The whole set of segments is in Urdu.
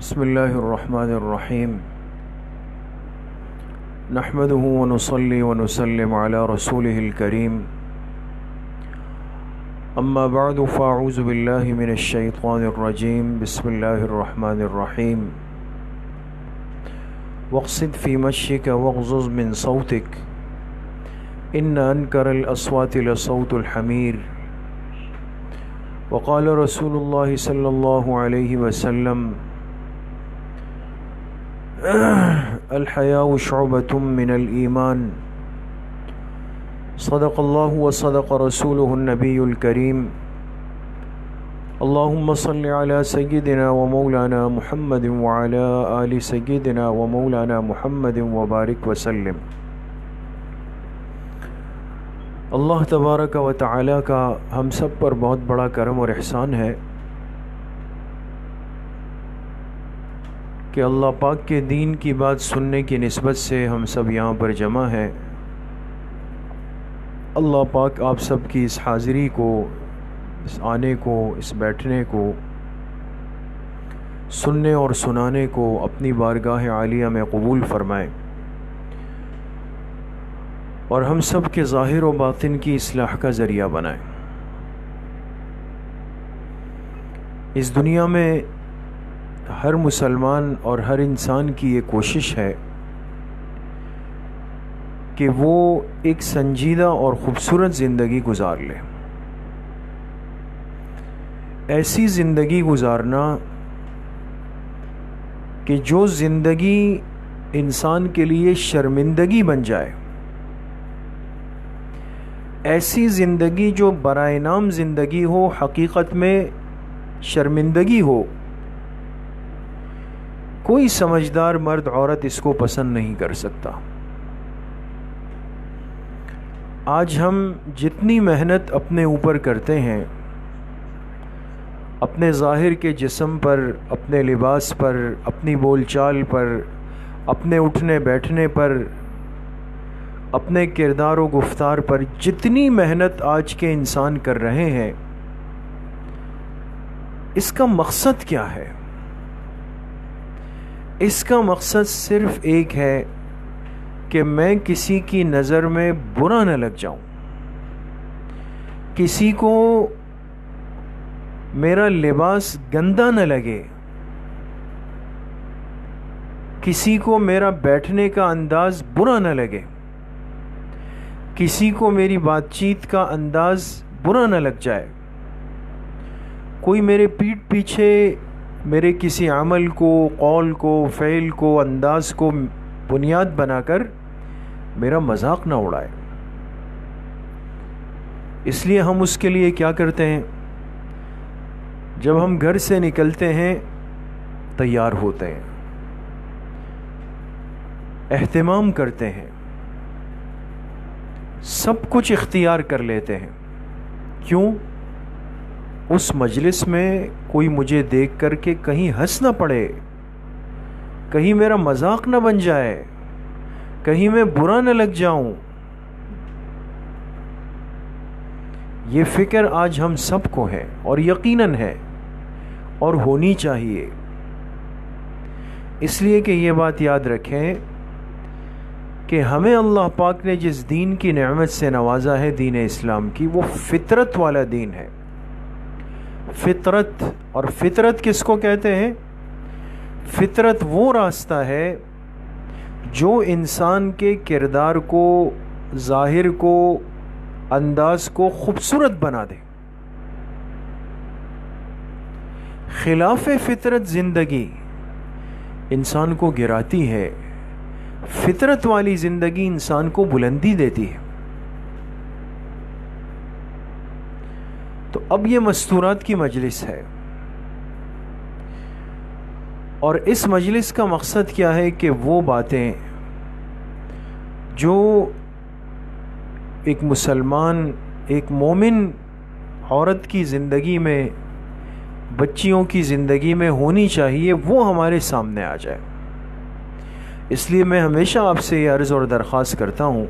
بسم الله الرحمن الرحيم نحمده ونصلي ونسلم على رسوله الكريم أما بعد فأعوذ بالله من الشيطان الرجيم بسم الله الرحمن الرحيم واقصد في مشيك واغضض من صوتك إن أنكر الأصوات لصوت الحمير وقال رسول الله صلى الله عليه وسلم الحياء شعبة من الإيمان صدق الله وصدق رسوله النبي الكريم اللهم صل على سيدنا ومولانا محمد وعلى آل سيدنا ومولانا محمد وبارك وسلم۔ اللہ تبارک و تعالی کا ہم سب پر بہت بڑا کرم اور احسان ہے کہ اللہ پاک کے دین کی بات سننے کی نسبت سے ہم سب یہاں پر جمع ہیں۔ اللہ پاک آپ سب کی اس حاضری کو، اس آنے کو، اس بیٹھنے کو، سننے اور سنانے کو اپنی بارگاہ عالیہ میں قبول فرمائے اور ہم سب کے ظاہر و باطن کی اصلاح کا ذریعہ بنائے۔ اس دنیا میں ہر مسلمان اور ہر انسان کی یہ کوشش ہے کہ وہ ایک سنجیدہ اور خوبصورت زندگی گزار لے۔ ایسی زندگی گزارنا کہ جو زندگی انسان کے لیے شرمندگی بن جائے، ایسی زندگی جو برائے نام زندگی ہو، حقیقت میں شرمندگی ہو۔ کوئی سمجھدار مرد عورت اس کو پسند نہیں کر سکتا۔ آج ہم جتنی محنت اپنے اوپر کرتے ہیں، اپنے ظاہر کے جسم پر، اپنے لباس پر، اپنی بول چال پر، اپنے اٹھنے بیٹھنے پر، اپنے کردار و گفتار پر جتنی محنت آج کے انسان کر رہے ہیں، اس کا مقصد کیا ہے؟ اس کا مقصد صرف ایک ہے کہ میں کسی کی نظر میں برا نہ لگ جاؤں، کسی کو میرا لباس گندا نہ لگے، کسی کو میرا بیٹھنے کا انداز برا نہ لگے، کسی کو میری بات چیت کا انداز برا نہ لگ جائے، کوئی میرے پیٹھ پیچھے میرے کسی عمل کو، قول کو، فعل کو، انداز کو بنیاد بنا کر میرا مذاق نہ اڑائے۔ اس لیے ہم اس کے لیے کیا کرتے ہیں؟ جب ہم گھر سے نکلتے ہیں تیار ہوتے ہیں، اہتمام کرتے ہیں، سب کچھ اختیار کر لیتے ہیں۔ کیوں؟ اس مجلس میں کوئی مجھے دیکھ کر کے کہیں ہنس نہ پڑے، کہیں میرا مذاق نہ بن جائے، کہیں میں برا نہ لگ جاؤں۔ یہ فکر آج ہم سب کو ہے اور یقیناً ہے اور ہونی چاہیے۔ اس لیے کہ یہ بات یاد رکھیں کہ ہمیں اللہ پاک نے جس دین کی نعمت سے نوازا ہے، دین اسلام کی، وہ فطرت والا دین ہے۔ فطرت، اور فطرت کس کو کہتے ہیں؟ فطرت وہ راستہ ہے جو انسان کے کردار کو، ظاہر کو، انداز کو خوبصورت بنا دے۔ خلاف فطرت زندگی انسان کو گراتی ہے، فطرت والی زندگی انسان کو بلندی دیتی ہے۔ تو اب یہ مستورات کی مجلس ہے، اور اس مجلس کا مقصد کیا ہے کہ وہ باتیں جو ایک مسلمان، ایک مومن عورت کی زندگی میں، بچیوں کی زندگی میں ہونی چاہیے، وہ ہمارے سامنے آ جائے۔ اس لیے میں ہمیشہ آپ سے یہ عرض اور درخواست کرتا ہوں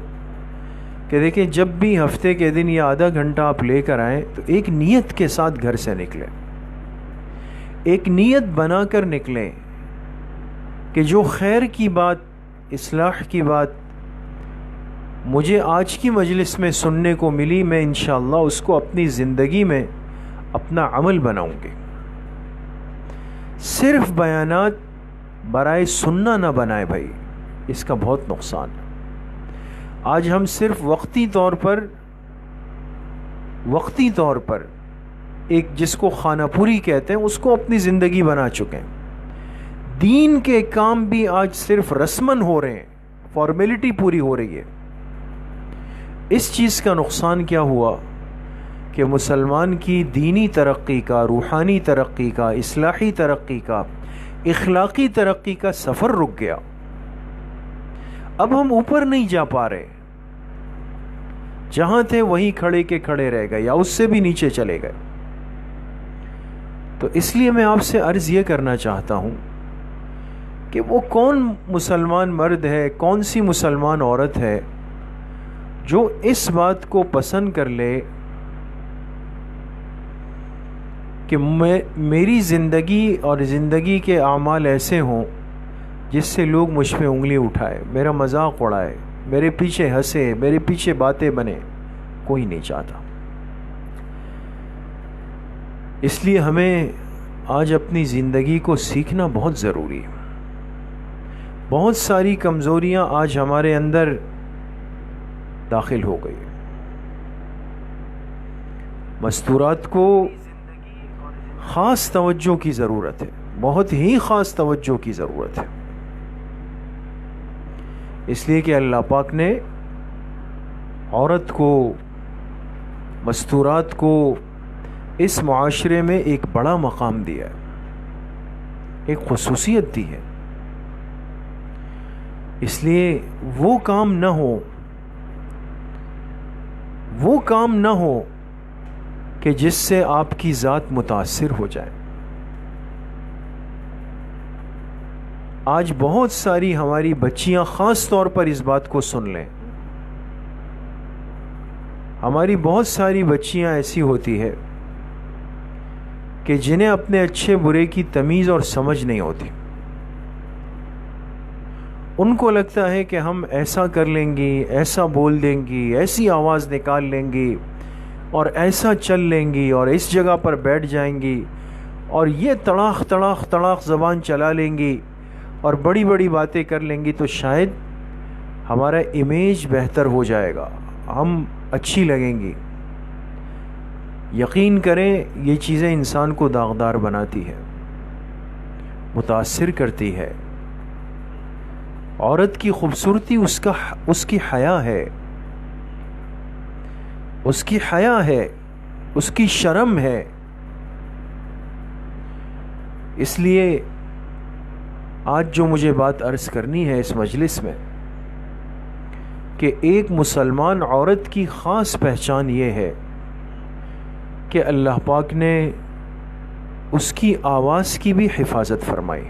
کہ دیکھیں، جب بھی ہفتے کے دن یا آدھا گھنٹہ آپ لے کر آئیں تو ایک نیت کے ساتھ گھر سے نکلیں، ایک نیت بنا کر نکلیں کہ جو خیر کی بات، اصلاح کی بات مجھے آج کی مجلس میں سننے کو ملی، میں انشاءاللہ اس کو اپنی زندگی میں اپنا عمل بناؤں گی. صرف بیانات برائے سننا نہ بنائے بھائی، اس کا بہت نقصان ہے. آج ہم صرف وقتی طور پر ایک جس کو خانہ پوری کہتے ہیں اس کو اپنی زندگی بنا چکے ہیں. دین کے کام بھی آج صرف رسمن ہو رہے ہیں، فارمیلٹی پوری ہو رہی ہے. اس چیز کا نقصان کیا ہوا کہ مسلمان کی دینی ترقی کا، روحانی ترقی کا، اصلاحی ترقی کا، اخلاقی ترقی کا سفر رک گیا. اب ہم اوپر نہیں جا پا رہے، جہاں تھے وہیں کھڑے کے کھڑے رہ گئے یا اس سے بھی نیچے چلے گئے. تو اس لیے میں آپ سے عرض یہ کرنا چاہتا ہوں کہ وہ کون مسلمان مرد ہے، کون سی مسلمان عورت ہے جو اس بات کو پسند کر لے کہ میری زندگی اور زندگی کے اعمال ایسے ہوں جس سے لوگ مجھ پہ انگلی اٹھائے، میرا مذاق اڑائے، میرے پیچھے ہنسے، میرے پیچھے باتیں بنے. کوئی نہیں چاہتا. اس لیے ہمیں آج اپنی زندگی کو سیکھنا بہت ضروری ہے. بہت ساری کمزوریاں آج ہمارے اندر داخل ہو گئی. مستورات کو خاص توجہ کی ضرورت ہے، بہت ہی خاص توجہ کی ضرورت ہے. اس لیے کہ اللہ پاک نے عورت کو، مستورات کو اس معاشرے میں ایک بڑا مقام دیا ہے، ایک خصوصیت دی ہے. اس لیے وہ کام نہ ہو کہ جس سے آپ کی ذات متاثر ہو جائے. آج بہت ساری ہماری بچیاں، خاص طور پر اس بات کو سن لیں، ہماری بہت ساری بچیاں ایسی ہوتی ہے کہ جنہیں اپنے اچھے برے کی تمیز اور سمجھ نہیں ہوتی. ان کو لگتا ہے کہ ہم ایسا کر لیں گی، ایسا بول دیں گی، ایسی آواز نکال لیں گی اور ایسا چل لیں گی اور اس جگہ پر بیٹھ جائیں گی اور یہ تڑاخ زبان چلا لیں گی اور بڑی بڑی باتیں کر لیں گی تو شاید ہمارا امیج بہتر ہو جائے گا، ہم اچھی لگیں گی. یقین کریں یہ چیزیں انسان کو داغدار بناتی ہے، متاثر کرتی ہے. عورت کی خوبصورتی اس کی حیا ہے، اس کی حیا ہے، اس کی شرم ہے. اس لیے آج جو مجھے بات عرض کرنی ہے اس مجلس میں کہ ایک مسلمان عورت کی خاص پہچان یہ ہے کہ اللہ پاک نے اس کی آواز کی بھی حفاظت فرمائی.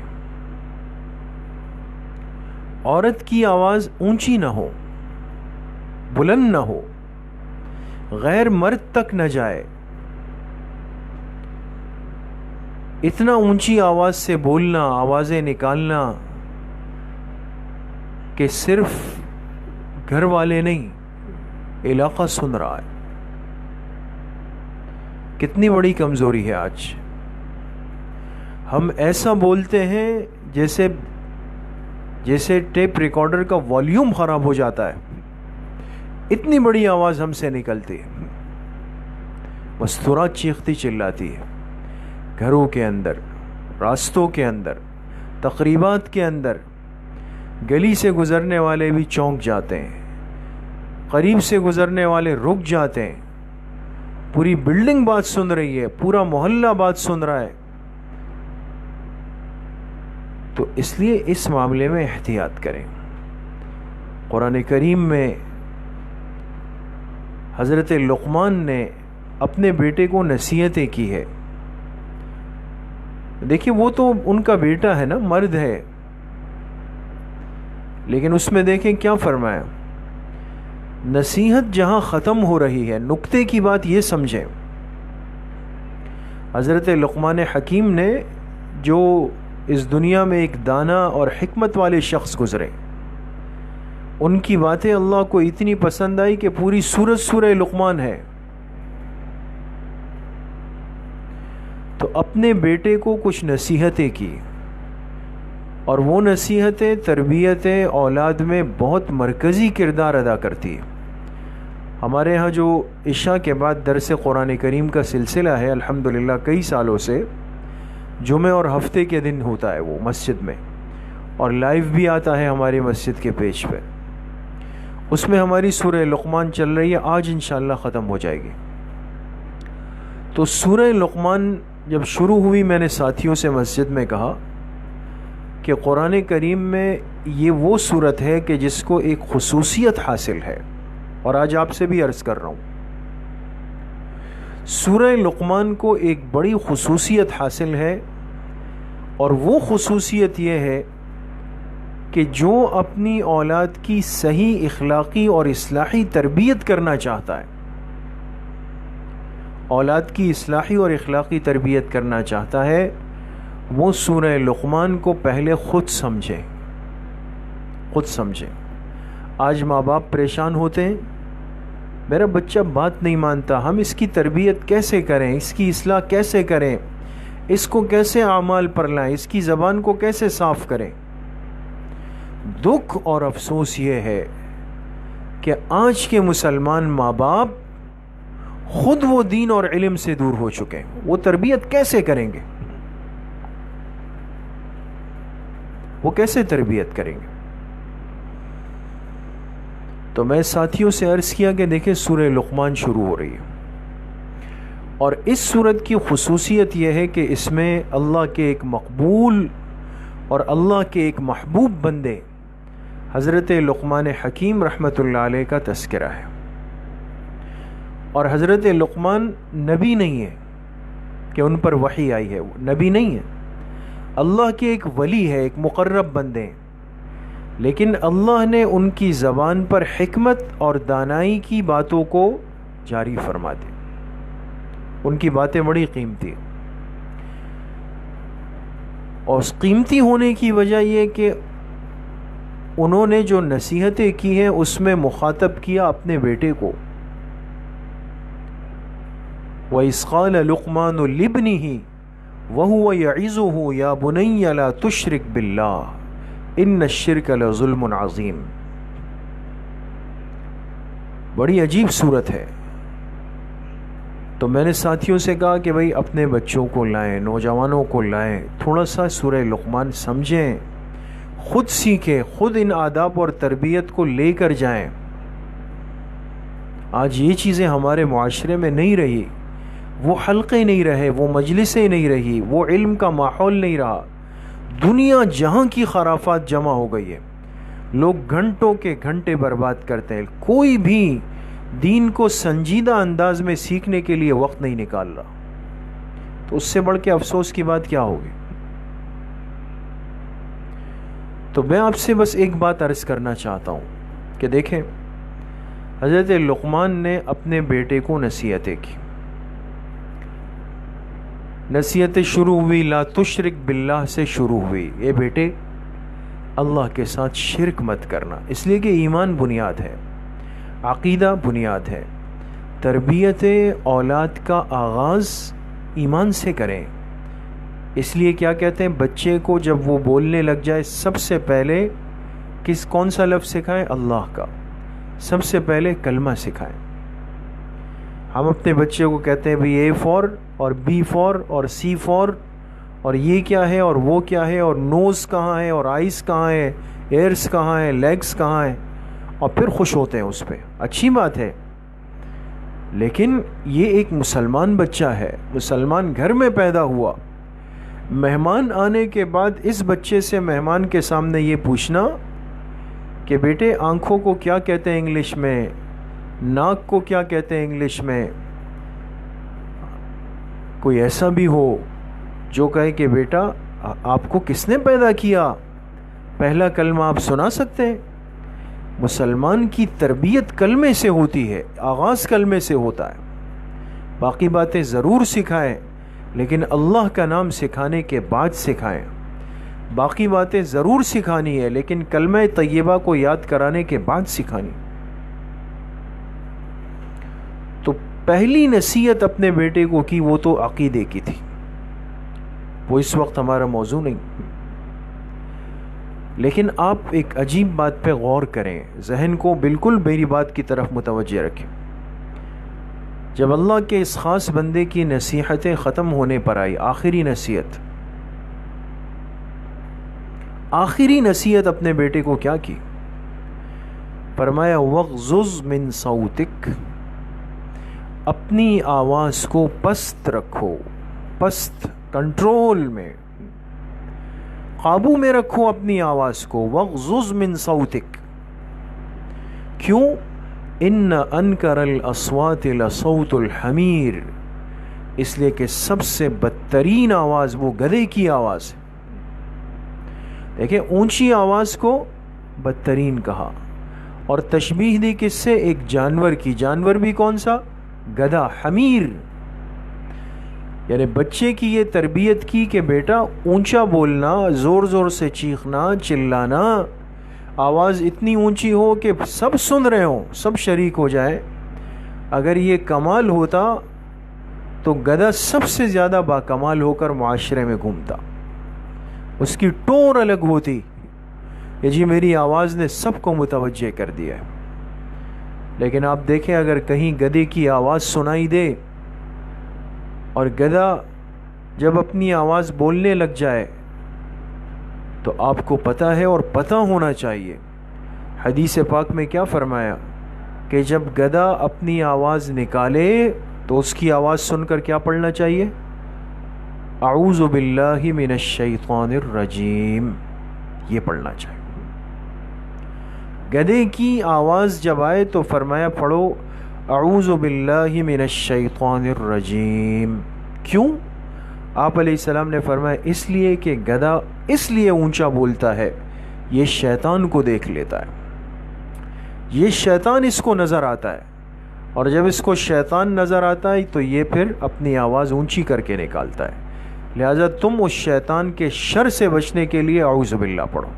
عورت کی آواز اونچی نہ ہو، بلند نہ ہو، غیر مرد تک نہ جائے. اتنا اونچی آواز سے بولنا، آوازیں نکالنا کہ صرف گھر والے نہیں، علاقہ سن رہا ہے. کتنی بڑی کمزوری ہے آج. ہم ایسا بولتے ہیں جیسے ٹیپ ریکارڈر کا والیوم خراب ہو جاتا ہے، اتنی بڑی آواز ہم سے نکلتی ہے. مستورات چیختی چلاتی ہے، گھروں کے اندر، راستوں کے اندر، تقریبات کے اندر. گلی سے گزرنے والے بھی چونک جاتے ہیں، قریب سے گزرنے والے رک جاتے ہیں. پوری بلڈنگ بات سن رہی ہے، پورا محلہ بات سن رہا ہے. تو اس لیے اس معاملے میں احتیاط کریں. قرآن کریم میں حضرت لقمان نے اپنے بیٹے کو نصیحتیں کی ہے. دیکھیے وہ تو ان کا بیٹا ہے نا، مرد ہے، لیکن اس میں دیکھیں کیا فرمایا. نصیحت جہاں ختم ہو رہی ہے، نقطے کی بات یہ سمجھیں. حضرت لقمان حکیم نے جو اس دنیا میں ایک دانا اور حکمت والے شخص گزرے، ان کی باتیں اللہ کو اتنی پسند آئی کہ پوری سورت سورہ لقمان ہے. تو اپنے بیٹے کو کچھ نصیحتیں کی، اور وہ نصیحتیں تربیت اولاد میں بہت مرکزی کردار ادا کرتی ہے. ہمارے ہاں جو عشاء کے بعد درس قرآن کریم کا سلسلہ ہے الحمدللہ کئی سالوں سے، جمعہ اور ہفتے کے دن ہوتا ہے وہ مسجد میں، اور لائیو بھی آتا ہے ہماری مسجد کے پیج پہ. اس میں ہماری سورہ لقمان چل رہی ہے، آج انشاءاللہ ختم ہو جائے گی. تو سورہ لقمان جب شروع ہوئی، میں نے ساتھیوں سے مسجد میں کہا کہ قرآن کریم میں یہ وہ صورت ہے کہ جس کو ایک خصوصیت حاصل ہے، اور آج آپ سے بھی عرض کر رہا ہوں. سورہ لقمان کو ایک بڑی خصوصیت حاصل ہے، اور وہ خصوصیت یہ ہے کہ جو اپنی اولاد کی صحیح اخلاقی اور اصلاحی تربیت کرنا چاہتا ہے، اولاد کی اصلاحی اور اخلاقی تربیت کرنا چاہتا ہے، وہ سورہ لقمان کو پہلے خود سمجھے. آج ماں باپ پریشان ہوتے ہیں، میرا بچہ بات نہیں مانتا، ہم اس کی تربیت کیسے کریں، اس کی اصلاح کیسے کریں، اس کو کیسے اعمال پر لائیں، اس کی زبان کو کیسے صاف کریں. دکھ اور افسوس یہ ہے کہ آج کے مسلمان ماں باپ خود وہ دین اور علم سے دور ہو چکے ہیں. وہ تربیت کیسے کریں گے؟ وہ کیسے تربیت کریں گے؟ تو میں ساتھیوں سے عرض کیا کہ دیکھیں سورہ لقمان شروع ہو رہی ہے، اور اس سورت کی خصوصیت یہ ہے کہ اس میں اللہ کے ایک مقبول اور اللہ کے ایک محبوب بندے حضرت لقمان حکیم رحمۃ اللہ علیہ کا تذکرہ ہے. اور حضرت لقمان نبی نہیں ہے کہ ان پر وحی آئی ہے، وہ نبی نہیں ہے، اللہ کے ایک ولی ہے، ایک مقرب بندے، لیکن اللہ نے ان کی زبان پر حکمت اور دانائی کی باتوں کو جاری فرما دی. ان کی باتیں بڑی قیمتی، اور اس قیمتی ہونے کی وجہ یہ کہ انہوں نے جو نصیحتیں کی ہیں اس میں مخاطب کیا اپنے بیٹے کو. وَإِذْ قَالَ لُقْمَانُ لِابْنِهِ وَهُوَ يَعِظُهُ يَا بُنَيَّ لَا تُشْرِكْ بِاللَّهِ إِنَّ الشِّرْكَ لَظُلْمٌ عَظِيمٌ. بڑی عجیب صورت ہے. تو میں نے ساتھیوں سے کہا کہ بھائی اپنے بچوں کو لائیں، نوجوانوں کو لائیں، تھوڑا سا سورہ لقمان سمجھیں، خود سیکھیں، خود ان آداب اور تربیت کو لے کر جائیں. آج یہ چیزیں ہمارے معاشرے میں نہیں رہی، وہ حلقے نہیں رہے، وہ مجلسیں نہیں رہی، وہ علم کا ماحول نہیں رہا. دنیا جہاں کی خرافات جمع ہو گئی ہے، لوگ گھنٹوں کے گھنٹے برباد کرتے ہیں، کوئی بھی دین کو سنجیدہ انداز میں سیکھنے کے لیے وقت نہیں نکال رہا. تو اس سے بڑھ کے افسوس کی بات کیا ہوگی؟ تو میں آپ سے بس ایک بات عرض کرنا چاہتا ہوں کہ دیکھیں حضرت لقمان نے اپنے بیٹے کو نصیحتیں کی. نصیحتیں شروع ہوئی لا تشرک باللہ سے شروع ہوئی. اے بیٹے اللہ کے ساتھ شرک مت کرنا، اس لیے کہ ایمان بنیاد ہے، عقیدہ بنیاد ہے. تربیت اولاد کا آغاز ایمان سے کریں. اس لیے کیا کہتے ہیں، بچے کو جب وہ بولنے لگ جائے سب سے پہلے کون سا لفظ سکھائیں؟ اللہ کا. سب سے پہلے کلمہ سکھائیں. ہم اپنے بچے کو کہتے ہیں بھئی اے فور اور بی فور اور سی فور، اور یہ کیا ہے اور وہ کیا ہے، اور نوز کہاں ہے اور آئیز کہاں ہے، ایئرس کہاں ہے، لیگز کہاں ہے، اور پھر خوش ہوتے ہیں اس پہ. اچھی بات ہے، لیکن یہ ایک مسلمان بچہ ہے، مسلمان گھر میں پیدا ہوا. مہمان آنے کے بعد اس بچے سے مہمان کے سامنے یہ پوچھنا کہ بیٹے آنکھوں کو کیا کہتے ہیں انگلش میں، ناک کو کیا کہتے ہیں انگلش میں. کوئی ایسا بھی ہو جو کہے کہ بیٹا آپ کو کس نے پیدا کیا، پہلا کلمہ آپ سنا سکتے ہیں. مسلمان کی تربیت کلمے سے ہوتی ہے، آغاز کلمے سے ہوتا ہے. باقی باتیں ضرور سکھائیں، لیکن اللہ کا نام سکھانے کے بعد سکھائیں. باقی باتیں ضرور سکھانی ہے لیکن کلمہ طیبہ کو یاد کرانے کے بعد سکھانی. تو پہلی نصیحت اپنے بیٹے کو کی وہ تو عقیدے کی تھی، وہ اس وقت ہمارا موضوع نہیں. لیکن آپ ایک عجیب بات پہ غور کریں، ذہن کو بالکل میری بات کی طرف متوجہ رکھیں. جب اللہ کے اس خاص بندے کی نصیحتیں ختم ہونے پر آئی، آخری نصیحت اپنے بیٹے کو کیا کی؟ فرمایا وَغْضُضْ مِن صَوْتِكَ، اپنی آواز کو پست رکھو، پست، کنٹرول میں، قابو میں رکھو اپنی آواز کو. وَغْضُضْ مِن صَوْتِكَ، کیوں؟ ان انکر الاصوات لصوت الحمیر، اس لیے کہ سب سے بدترین آواز وہ گدھے کی آواز ہے. دیکھیں اونچی آواز کو بدترین کہا اور تشبیہ دی کس سے؟ ایک جانور کی. جانور بھی کون سا؟ گدھا، حمیر. یعنی بچے کی یہ تربیت کی کہ بیٹا اونچا بولنا، زور زور سے چیخنا، چلانا، آواز اتنی اونچی ہو کہ سب سن رہے ہوں، سب شریک ہو جائے. اگر یہ کمال ہوتا تو گدھا سب سے زیادہ باکمال ہو کر معاشرے میں گھومتا، اس کی ٹور الگ ہوتی کہ جی میری آواز نے سب کو متوجہ کر دیا ہے. لیکن آپ دیکھیں اگر کہیں گدھے کی آواز سنائی دے اور گدھا جب اپنی آواز بولنے لگ جائے تو آپ کو پتہ ہے اور پتہ ہونا چاہیے، حدیث پاک میں کیا فرمایا کہ جب گدھا اپنی آواز نکالے تو اس کی آواز سن کر کیا پڑھنا چاہیے؟ اعوذ باللہ من الشیطان الرجیم، یہ پڑھنا چاہیے. گدھے کی آواز جب آئے تو فرمایا پڑھو اعوذ باللہ من الشیطان الرجیم. کیوں؟ آپ علیہ السلام نے فرمایا اس لیے کہ گدھا اس لیے اونچا بولتا ہے، یہ شیطان کو دیکھ لیتا ہے، یہ شیطان اس کو نظر آتا ہے، اور جب اس کو شیطان نظر آتا ہے تو یہ پھر اپنی آواز اونچی کر کے نکالتا ہے. لہذا تم اس شیطان کے شر سے بچنے کے لیے اعوذ باللہ پڑھو.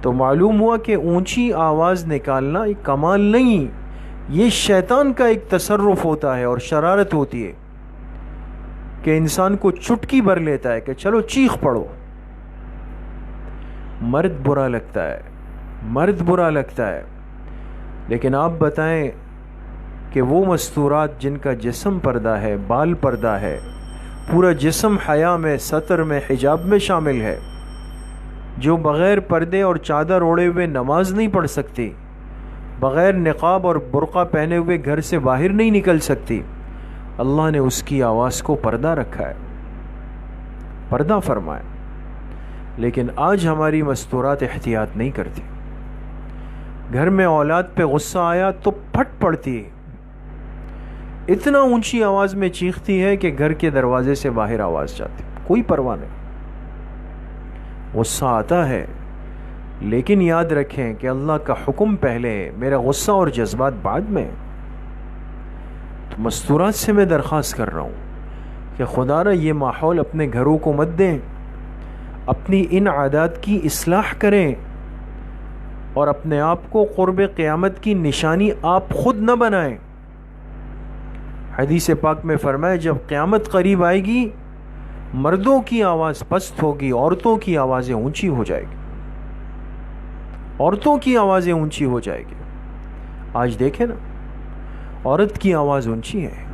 تو معلوم ہوا کہ اونچی آواز نکالنا ایک کمال نہیں، یہ شیطان کا ایک تصرف ہوتا ہے اور شرارت ہوتی ہے کہ انسان کو چٹکی بھر لیتا ہے کہ چلو چیخ پڑو. مرد برا لگتا ہے، مرد برا لگتا ہے. لیکن آپ بتائیں کہ وہ مستورات جن کا جسم پردہ ہے، بال پردہ ہے، پورا جسم حیا میں، ستر میں، حجاب میں شامل ہے، جو بغیر پردے اور چادر اوڑھے ہوئے نماز نہیں پڑھ سکتی، بغیر نقاب اور برقع پہنے ہوئے گھر سے باہر نہیں نکل سکتی، اللہ نے اس کی آواز کو پردہ رکھا ہے، پردہ فرمایا. لیکن آج ہماری مستورات احتیاط نہیں کرتی. گھر میں اولاد پہ غصہ آیا تو پھٹ پڑتی ہے، اتنا اونچی آواز میں چیختی ہے کہ گھر کے دروازے سے باہر آواز جاتی، کوئی پرواہ نہیں. غصہ آتا ہے لیکن یاد رکھیں کہ اللہ کا حکم پہلے ہے، میرا غصہ اور جذبات بعد میں. تو مستورات سے میں درخواست کر رہا ہوں کہ خدا را یہ ماحول اپنے گھروں کو مت دیں، اپنی ان عادات کی اصلاح کریں اور اپنے آپ کو قرب قیامت کی نشانی آپ خود نہ بنائیں. حدیث پاک میں فرمایا جب قیامت قریب آئے گی مردوں کی آواز پست ہوگی، عورتوں کی آوازیں اونچی ہو جائے گی، عورتوں کی آوازیں اونچی ہو جائے گی. آج دیکھیں نا، عورت کی آواز اونچی ہے،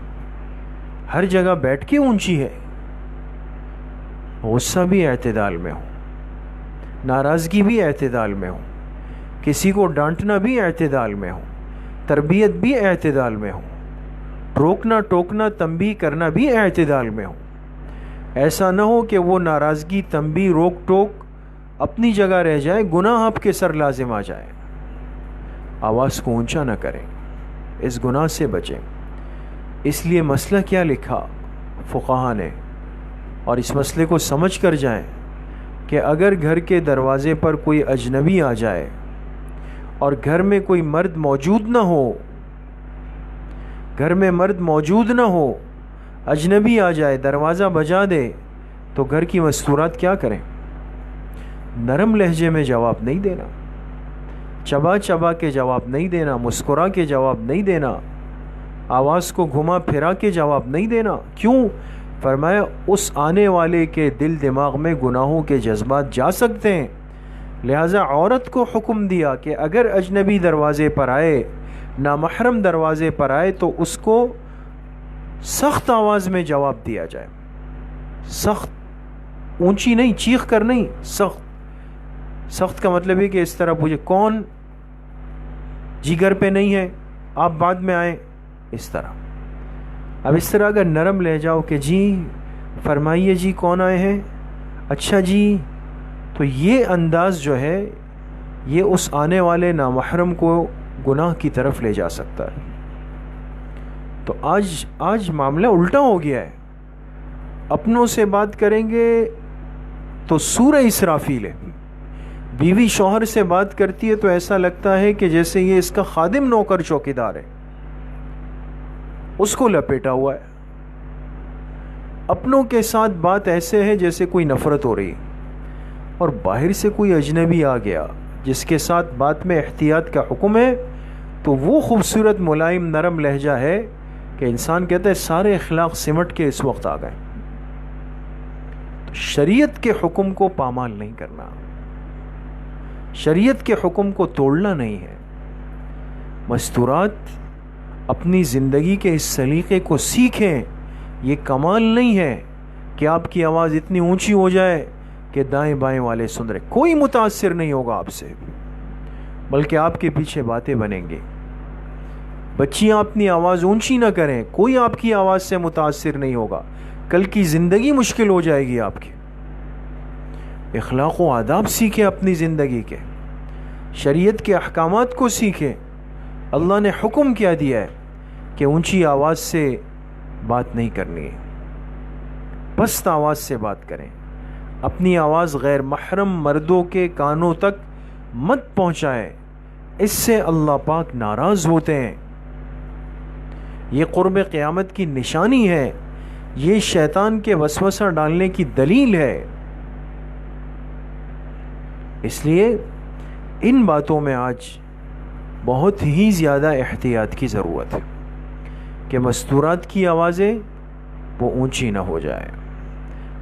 ہر جگہ بیٹھ کے اونچی ہے. غصہ بھی اعتدال میں ہو، ناراضگی بھی اعتدال میں ہو، کسی کو ڈانٹنا بھی اعتدال میں ہو، تربیت بھی اعتدال میں ہو، روکنا ٹوکنا تنبیہ کرنا بھی اعتدال میں ہو. ایسا نہ ہو کہ وہ ناراضگی تنبیہ روک ٹوک اپنی جگہ رہ جائے، گناہ آپ کے سر لازم آ جائے. آواز کو اونچا نہ کریں، اس گناہ سے بچیں. اس لیے مسئلہ کیا لکھا فقہا نے، اور اس مسئلے کو سمجھ کر جائیں کہ اگر گھر کے دروازے پر کوئی اجنبی آ جائے اور گھر میں کوئی مرد موجود نہ ہو، گھر میں مرد موجود نہ ہو، اجنبی آ جائے دروازہ بجا دے، تو گھر کی مستورات کیا کریں؟ نرم لہجے میں جواب نہیں دینا، چبا چبا کے جواب نہیں دینا، مسکرا کے جواب نہیں دینا، آواز کو گھما پھرا کے جواب نہیں دینا۔ کیوں؟ فرمایا اس آنے والے کے دل دماغ میں گناہوں کے جذبات جا سکتے ہیں، لہٰذا عورت کو حکم دیا کہ اگر اجنبی دروازے پر آئے، نامحرم دروازے پر آئے تو اس کو سخت آواز میں جواب دیا جائے، سخت، اونچی نہیں، چیخ کر نہیں، سخت۔ سخت کا مطلب ہے کہ اس طرح پوچھے کون، جی گھر پہ نہیں ہے، آپ بعد میں آئیں، اس طرح۔ اب اس طرح اگر نرم لہجہ ہو کہ جی فرمائیے جی کون آئے ہیں، اچھا جی، تو یہ انداز جو ہے یہ اس آنے والے نامحرم کو گناہ کی طرف لے جا سکتا ہے۔ تو آج معاملہ الٹا ہو گیا ہے، اپنوں سے بات کریں گے تو سورہ اسرافیل ہے، بیوی شوہر سے بات کرتی ہے تو ایسا لگتا ہے کہ جیسے یہ اس کا خادم نوکر چوکیدار ہے، اس کو لپیٹا ہوا ہے۔ اپنوں کے ساتھ بات ایسے ہے جیسے کوئی نفرت ہو رہی، اور باہر سے کوئی اجنبی آ گیا جس کے ساتھ بات میں احتیاط کا حکم ہے تو وہ خوبصورت ملائم نرم لہجہ ہے کہ انسان کہتا ہے سارے اخلاق سمٹ کے اس وقت آ گئے۔ تو شریعت کے حکم کو پامال نہیں کرنا، شریعت کے حکم کو توڑنا نہیں ہے۔ مستورات اپنی زندگی کے اس سلیقے کو سیکھیں۔ یہ کمال نہیں ہے کہ آپ کی آواز اتنی اونچی ہو جائے کہ دائیں بائیں والے سن رہے، کوئی متاثر نہیں ہوگا آپ سے، بلکہ آپ کے پیچھے باتیں بنیں گی۔ بچیاں اپنی آواز اونچی نہ کریں، کوئی آپ کی آواز سے متاثر نہیں ہوگا، کل کی زندگی مشکل ہو جائے گی آپ کی۔ اخلاق و آداب سیکھیں اپنی زندگی کے، شریعت کے احکامات کو سیکھیں۔ اللہ نے حکم کیا دیا ہے کہ اونچی آواز سے بات نہیں کرنی ہے، پست آواز سے بات کریں۔ اپنی آواز غیر محرم مردوں کے کانوں تک مت پہنچائیں، اس سے اللہ پاک ناراض ہوتے ہیں۔ یہ قرب قیامت کی نشانی ہے، یہ شیطان کے وسوسہ ڈالنے کی دلیل ہے۔ اس لیے ان باتوں میں آج بہت ہی زیادہ احتیاط کی ضرورت ہے کہ مستورات کی آوازیں وہ اونچی نہ ہو جائے،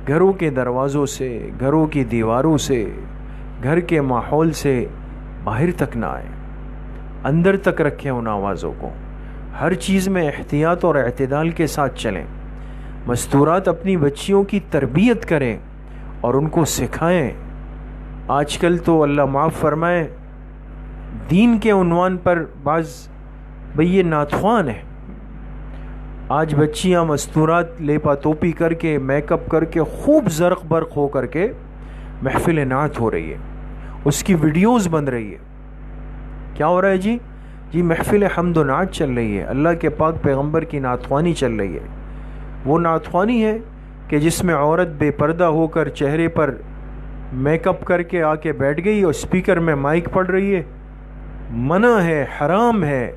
گھروں کے دروازوں سے، گھروں کی دیواروں سے، گھر کے ماحول سے باہر تک نہ آئے، اندر تک رکھیں ان آوازوں کو۔ ہر چیز میں احتیاط اور اعتدال کے ساتھ چلیں۔ مستورات اپنی بچیوں کی تربیت کریں اور ان کو سکھائیں۔ آج کل تو اللہ معاف فرمائے دین کے عنوان پر بعض بھئی یہ ناتخوان ہے، آج بچیاں مستورات لیپا توپی کر کے، میک اپ کر کے، خوب زرق برق ہو کر کے محفل نعت ہو رہی ہے، اس کی ویڈیوز بن رہی ہے۔ کیا ہو رہا ہے جی محفل حمد و نعت چل رہی ہے، اللہ کے پاک پیغمبر کی نعتخوانی چل رہی ہے۔ وہ نعتخوانی ہے کہ جس میں عورت بے پردہ ہو کر چہرے پر میک اپ کر کے آ کے بیٹھ گئی اور اسپیکر میں مائک پڑھ رہی ہے، منع ہے، حرام ہے۔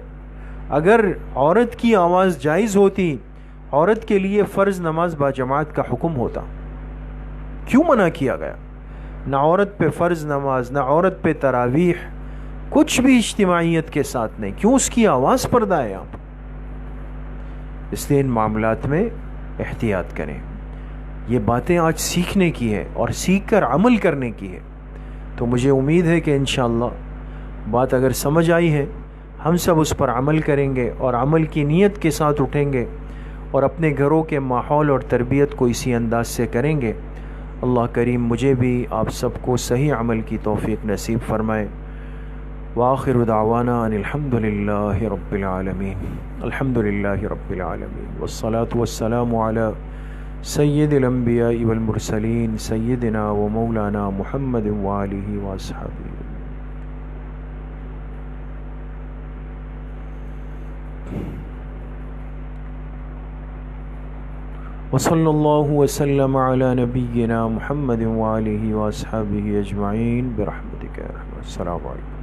اگر عورت کی آواز جائز ہوتی، عورت کے لیے فرض نماز باجماعت کا حکم ہوتا، کیوں منع کیا گیا؟ نہ عورت پہ فرض نماز، نہ عورت پہ تراویح، کچھ بھی اجتماعیت کے ساتھ نہیں، کیوں؟ اس کی آواز پردہ ہے آپ۔ اس لیے ان معاملات میں احتیاط کریں۔ یہ باتیں آج سیکھنے کی ہے اور سیکھ کر عمل کرنے کی ہے، تو مجھے امید ہے کہ انشاءاللہ بات اگر سمجھ آئی ہے، ہم سب اس پر عمل کریں گے اور عمل کی نیت کے ساتھ اٹھیں گے اور اپنے گھروں کے ماحول اور تربیت کو اسی انداز سے کریں گے۔ اللہ کریم مجھے بھی آپ سب کو صحیح عمل کی توفیق نصیب فرمائے۔ وآخر دعوانا ان الحمد للہ رب العالمین، الحمد للہ رب العالمین، والصلاة والسلام علی سید الانبیاء والمرسلین سیدنا و مولانا محمد وآلہ واصحابہ۔ وصلی اللہ وسلم علی نبینا محمد وآلہ واصحابہ اجمعین برحمتک یا ارحم۔ السلام علیکم۔